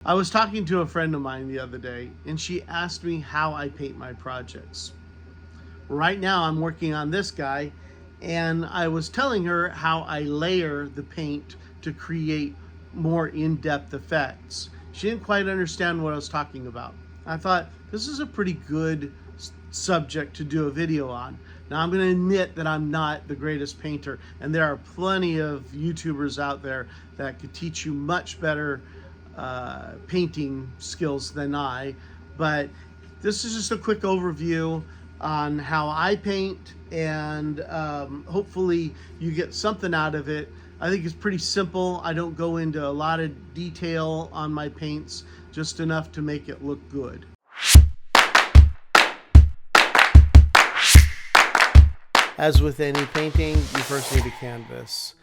I was talking to a friend of mine the other day, and she asked me how I paint my projects. Right now, I'm working on this guy, and I was telling her how I layer the paint to create more in-depth effects. She didn't quite understand what I was talking about. I thought this is a pretty good subject to do a video on. Now, I'm going to admit that I'm not the greatest painter, and there are plenty of YouTubers out there that could teach you much better painting skills than I, but this is just a quick overview on how I paint, and hopefully you get something out of it. I think it's pretty simple. I don't go into a lot of detail on my paints, just enough to make it look good. As with any painting, you first need a canvas.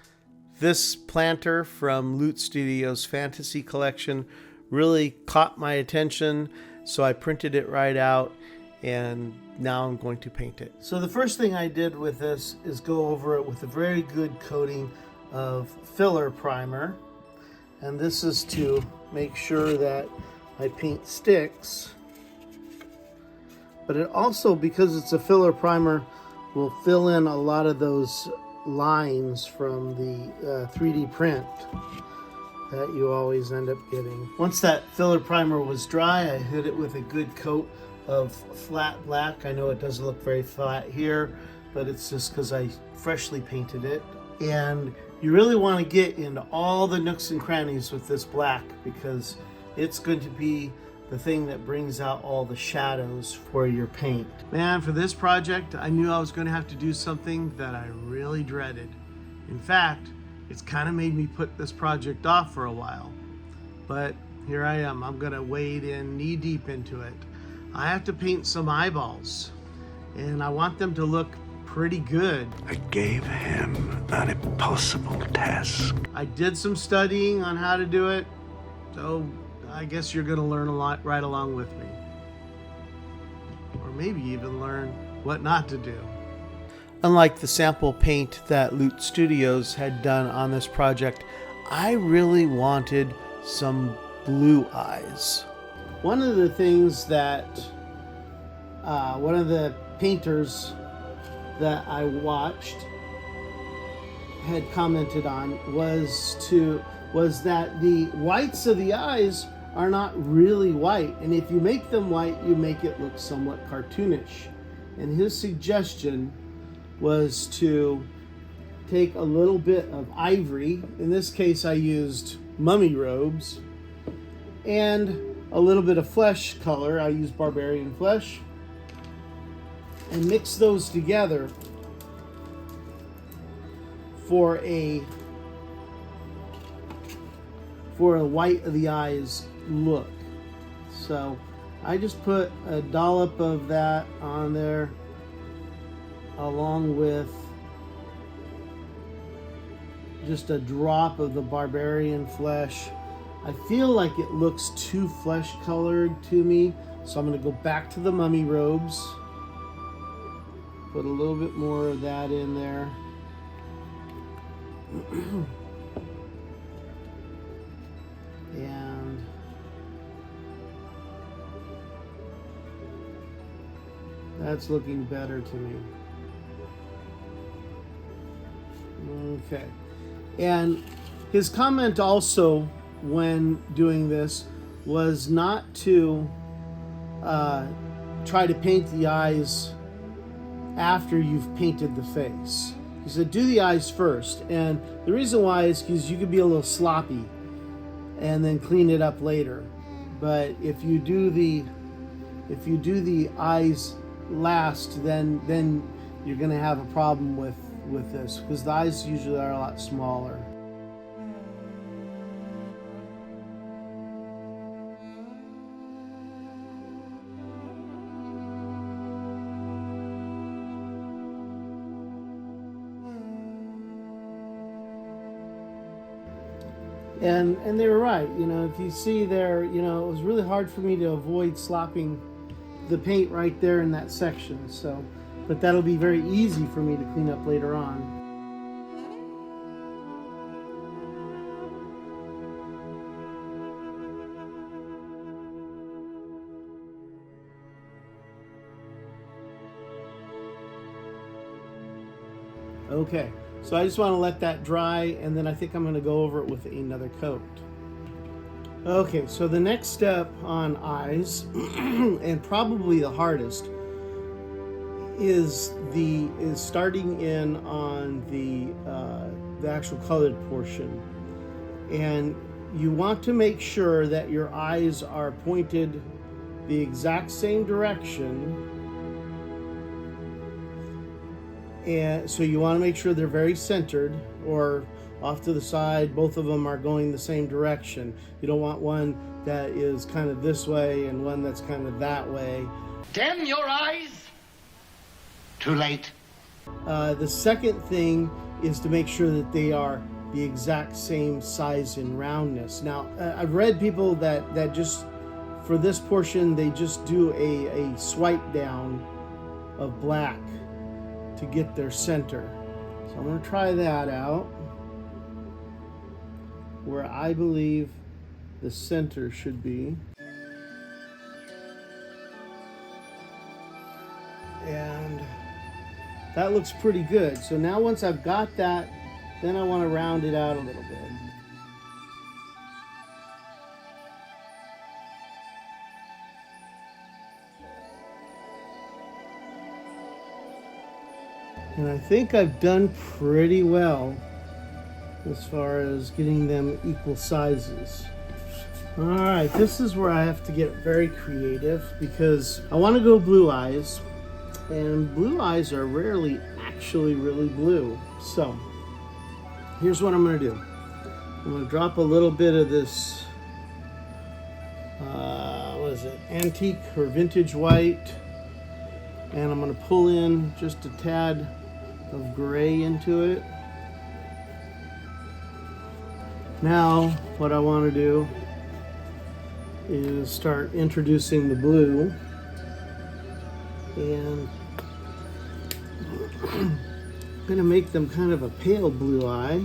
This planter from Loot Studios Fantasy Collection really caught my attention, so I printed it right out, and now I'm going to paint it. So the first thing I did with this is go over it with a very good coating of filler primer, and this is to make sure that my paint sticks, but it also, because it's a filler primer, will fill in a lot of those lines from the 3D print that you always end up getting. Once that filler primer was dry, I hit it with a good coat of flat black. I know it doesn't look very flat here, but it's just because I freshly painted it. And you really want to get into all the nooks and crannies with this black, because it's going to be the thing that brings out all the shadows for your paint. Man, for this project, I knew I was going to have to do something that I really dreaded. In fact, it's kind of made me put this project off for a while. But here I am. I'm going to wade in knee deep into it. I have to paint some eyeballs, and I want them to look pretty good. I gave him an impossible task. I did some studying on how to do it, so I guess you're going to learn a lot right along with me. Or maybe even learn what not to do. Unlike the sample paint that Loot Studios had done on this project, I really wanted some blue eyes. One of the things that one of the painters that I watched had commented on was that the whites of the eyes are not really white, and if you make them white, you make it look somewhat cartoonish. And his suggestion was to take a little bit of ivory, in this case I used mummy robes, and a little bit of flesh color, I used barbarian flesh, and mix those together for a white of the eyes look. So I just put a dollop of that on there, along with just a drop of the barbarian flesh. I feel like it looks too flesh colored to me, so I'm going to go back to the mummy robes, put a little bit more of that in there. And that's looking better to me. Okay. And his comment also when doing this was not to try to paint the eyes after you've painted the face. He said do the eyes first, and the reason why is because you could be a little sloppy and then clean it up later. But if you do the eyes last, then you're going to have a problem with this, because the eyes usually are a lot smaller. And they were right. You know, if you see there, you know, it was really hard for me to avoid slopping the paint right there in that section. So, but that'll be very easy for me to clean up later on. Okay, so I just want to let that dry, and then I think I'm going to go over it with another coat. Okay, so the next step on eyes, and probably the hardest, is starting in on the actual colored portion. And you want to make sure that your eyes are pointed the exact same direction. And so you want to make sure they're very centered, or off to the side. Both of them are going the same direction. You don't want one that is kind of this way and one that's kind of that way. Dim your eyes. Too late. The second thing is to make sure that they are the exact same size and roundness. Now, I've read people that just, for this portion, they just do a swipe down of black to get their center. So I'm going to try that out, where I believe the center should be. And that looks pretty good. So now once I've got that, then I want to round it out a little bit. And I think I've done pretty well as far as getting them equal sizes. Alright, this is where I have to get very creative, because I want to go blue eyes, and blue eyes are rarely actually really blue. So here's what I'm going to do. I'm going to drop a little bit of this, what is it, antique or vintage white, and I'm going to pull in just a tad of gray into it. Now what I want to do is start introducing the blue, and I'm going to make them kind of a pale blue eye.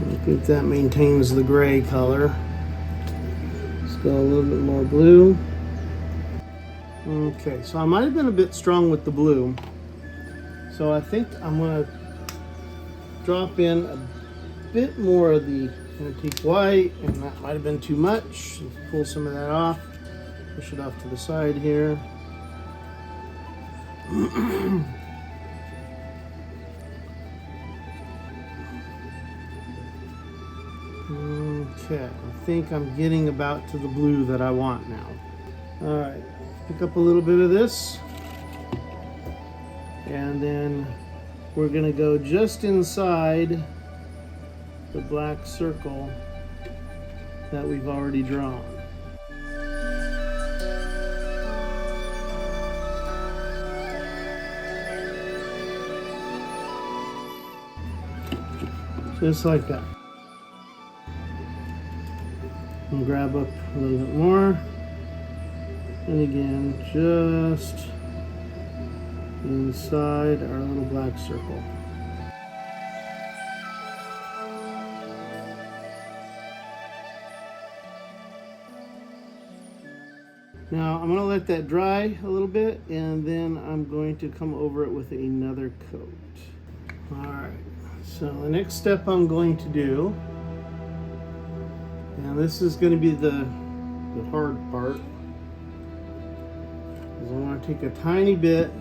I think that maintains the gray color. Let's go a little bit more blue. Okay, so I might have been a bit strong with the blue. So I think I'm going to drop in a bit more of the antique white, and that might have been too much. Pull some of that off. Push it off to the side here. Okay, I think I'm getting about to the blue that I want now. Alright, pick up a little bit of this, and then we're going to go just inside the black circle that we've already drawn. Just like that. And grab up a little bit more, and again just inside our little black circle. Now I'm going to let that dry a little bit, and then I'm going to come over it with another coat. Alright, so the next step I'm going to do, and this is going to be the hard part, is I want to take a tiny bit,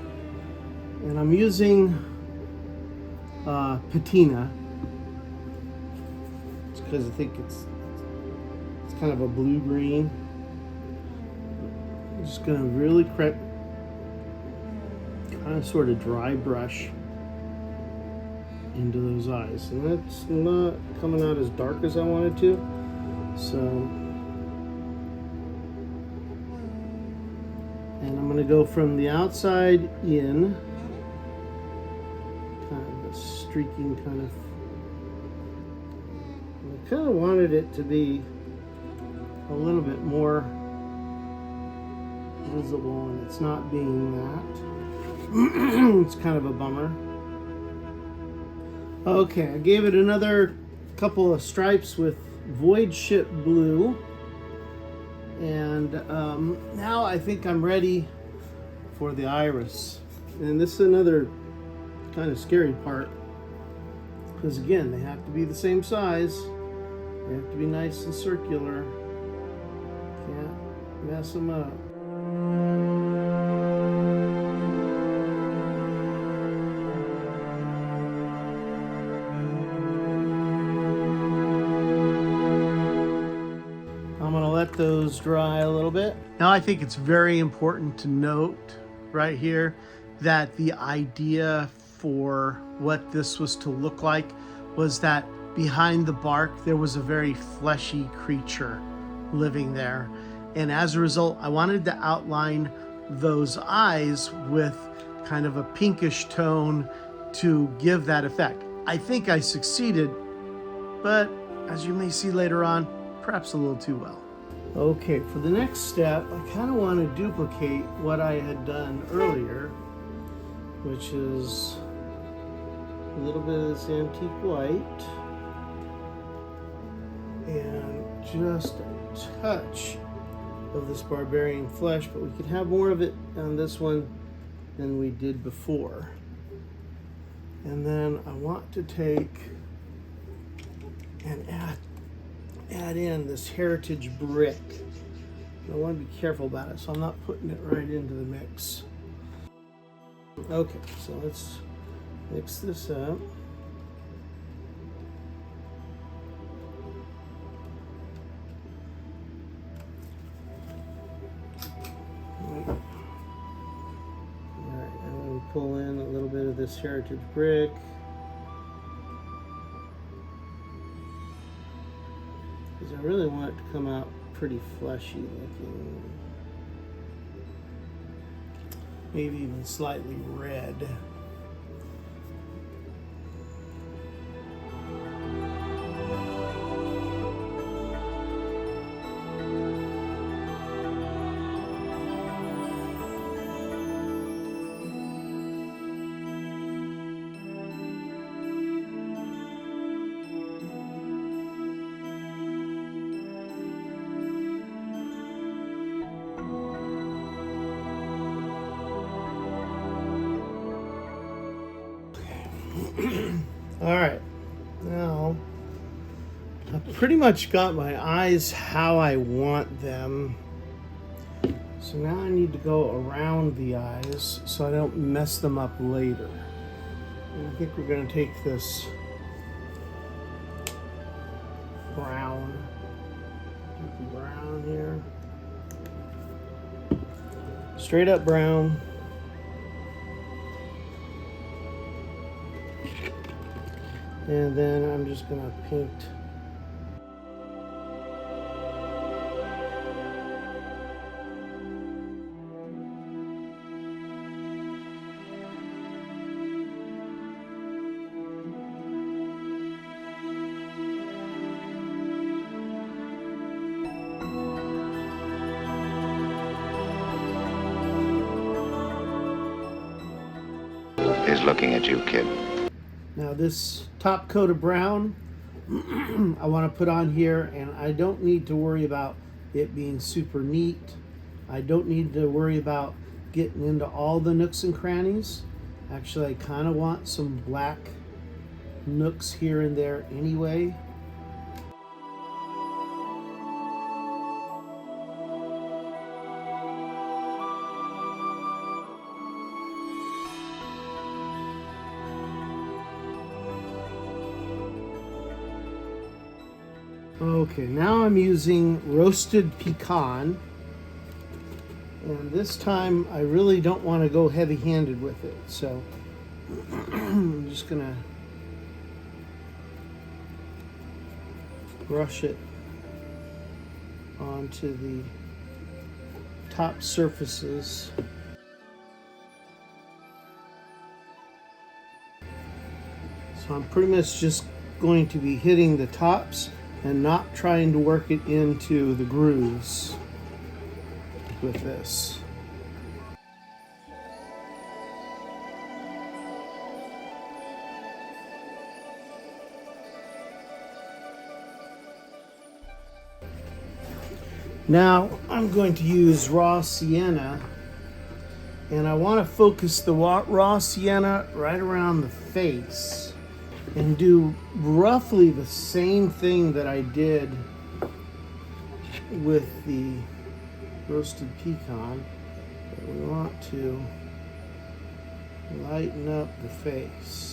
and I'm using patina. It's because I think it's kind of a blue-green. I'm just going to really kind of sort of dry brush into those eyes. And that's not coming out as dark as I wanted to. So, and I'm going to go from the outside in, kind of a streaking kind of, I kind of wanted it to be a little bit more visible, and it's not being that. It's kind of a bummer. Okay, I gave it another couple of stripes with Void Ship Blue. And now I think I'm ready for the iris. And this is another kind of scary part. Because again, they have to be the same size. They have to be nice and circular. Can't mess them up. I'm going to let those dry a little bit. Now I think it's very important to note right here that the idea for what this was to look like was that behind the bark there was a very fleshy creature living there. And as a result, I wanted to outline those eyes with kind of a pinkish tone to give that effect. I think I succeeded, but as you may see later on, perhaps a little too well. Okay, for the next step, I kind of want to duplicate what I had done earlier, which is a little bit of this antique white and just a touch of this barbarian flesh, but we could have more of it on this one than we did before. And then I want to take and add in this heritage brick. I want to be careful about it, so I'm not putting it right into the mix. Okay, so let's mix this up. Alright, I'm going to pull in a little bit of this heritage brick. Because I really want it to come out pretty fleshy looking. Maybe even slightly red. All right, now I've pretty much got my eyes how I want them. So now I need to go around the eyes so I don't mess them up later. And I think we're going to take this brown, here, straight up brown. And then I'm just going to paint He's looking at you, kid. Now this top coat of brown I want to put on here, and I don't need to worry about it being super neat. I don't need to worry about getting into all the nooks and crannies. Actually, I kind of want some black nooks here and there anyway. Okay, now I'm using roasted pecan, and this time I really don't want to go heavy-handed with it, so I'm just gonna brush it onto the top surfaces. So I'm pretty much just going to be hitting the tops and not trying to work it into the grooves with this. Now I'm going to use raw sienna, and I want to focus the raw sienna right around the face and do roughly the same thing that I did with the roasted pecan. But we want to lighten up the face.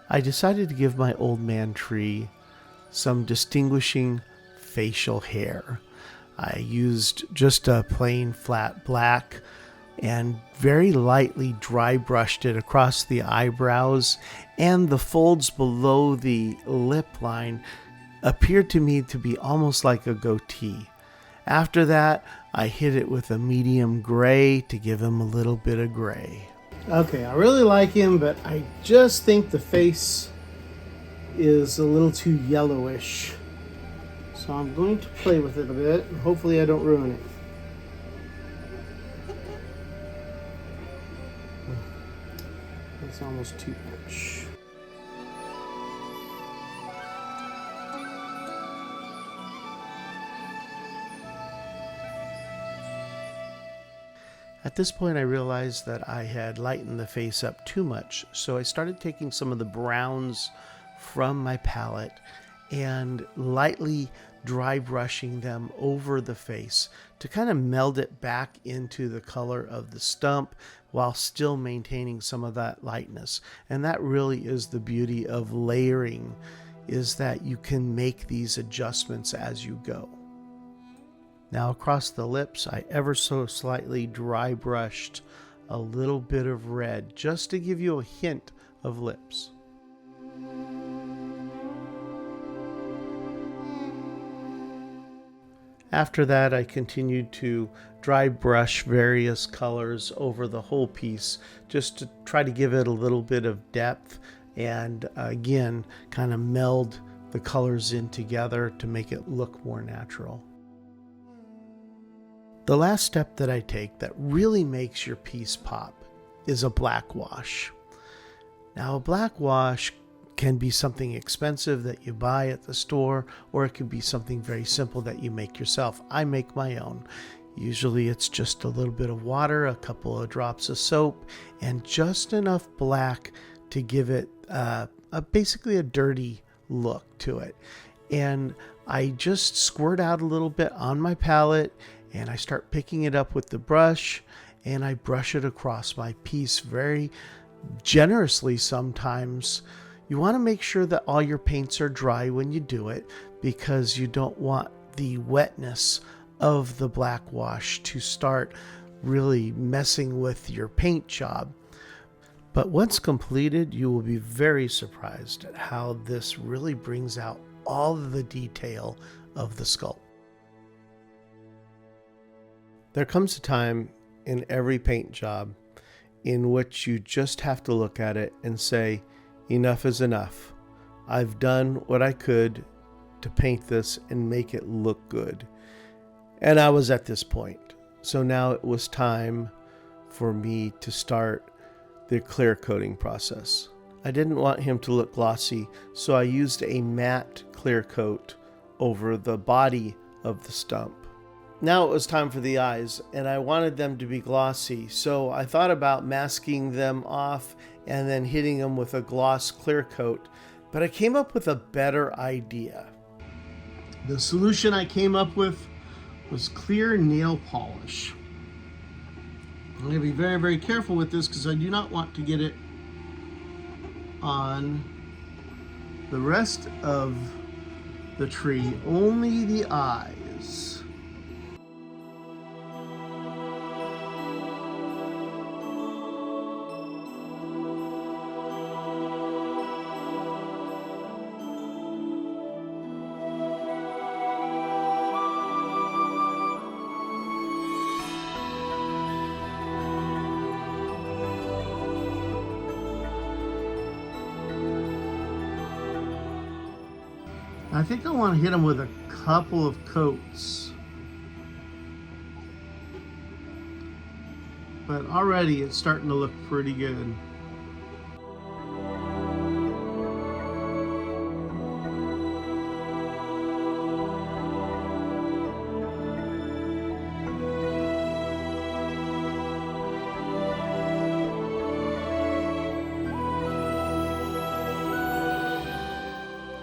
I decided to give my old man tree some distinguishing facial hair. I used just a plain flat black and very lightly dry brushed it across the eyebrows, and the folds below the lip line appeared to me to be almost like a goatee. After that, I hit it with a medium gray to give him a little bit of gray. Okay, I really like him, but I just think the face is a little too yellowish. So I'm going to play with it a bit, and hopefully I don't ruin it. That's almost too much. At this point, I realized that I had lightened the face up too much, so I started taking some of the browns from my palette and lightly dry brushing them over the face to kind of meld it back into the color of the stump while still maintaining some of that lightness. And that really is the beauty of layering, is that you can make these adjustments as you go. Now across the lips, I ever so slightly dry brushed a little bit of red just to give you a hint of lips. After that, I continued to dry brush various colors over the whole piece just to try to give it a little bit of depth and again kind of meld the colors in together to make it look more natural. The last step that I take that really makes your piece pop is a black wash. Now, a black wash can be something expensive that you buy at the store, or it could be something very simple that you make yourself. I make my own. Usually it's just a little bit of water, a couple of drops of soap, and just enough black to give it basically a dirty look to it. And I just squirt out a little bit on my palette, and I start picking it up with the brush, and I brush it across my piece very generously sometimes. You want to make sure that all your paints are dry when you do it, because you don't want the wetness of the black wash to start really messing with your paint job. But once completed, you will be very surprised at how this really brings out all of the detail of the sculpt. There comes a time in every paint job in which you just have to look at it and say, enough is enough. I've done what I could to paint this and make it look good. And I was at this point. So now it was time for me to start the clear coating process. I didn't want him to look glossy, so I used a matte clear coat over the body of the stump. Now it was time for the eyes, and I wanted them to be glossy, so I thought about masking them off and then hitting them with a gloss clear coat, but I came up with a better idea. The solution I came up with was clear nail polish. I'm going to be very, very careful with this because I do not want to get it on the rest of the tree, only the eyes. I think I want to hit them with a couple of coats. but already it's starting to look pretty good.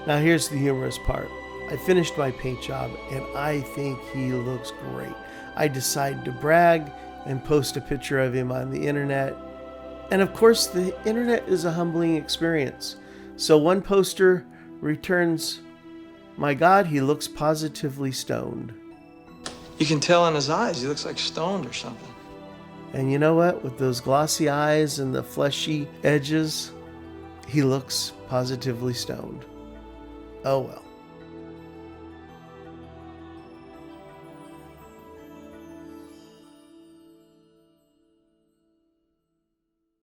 Now here's the humorous part. I finished my paint job and I think he looks great. I decide to brag and post a picture of him on the internet. And of course, the internet is a humbling experience. So one poster returns, "My God, he looks positively stoned." You can tell in his eyes, he looks like stoned or something. And you know what? With those glossy eyes and the fleshy edges, he looks positively stoned. Oh well.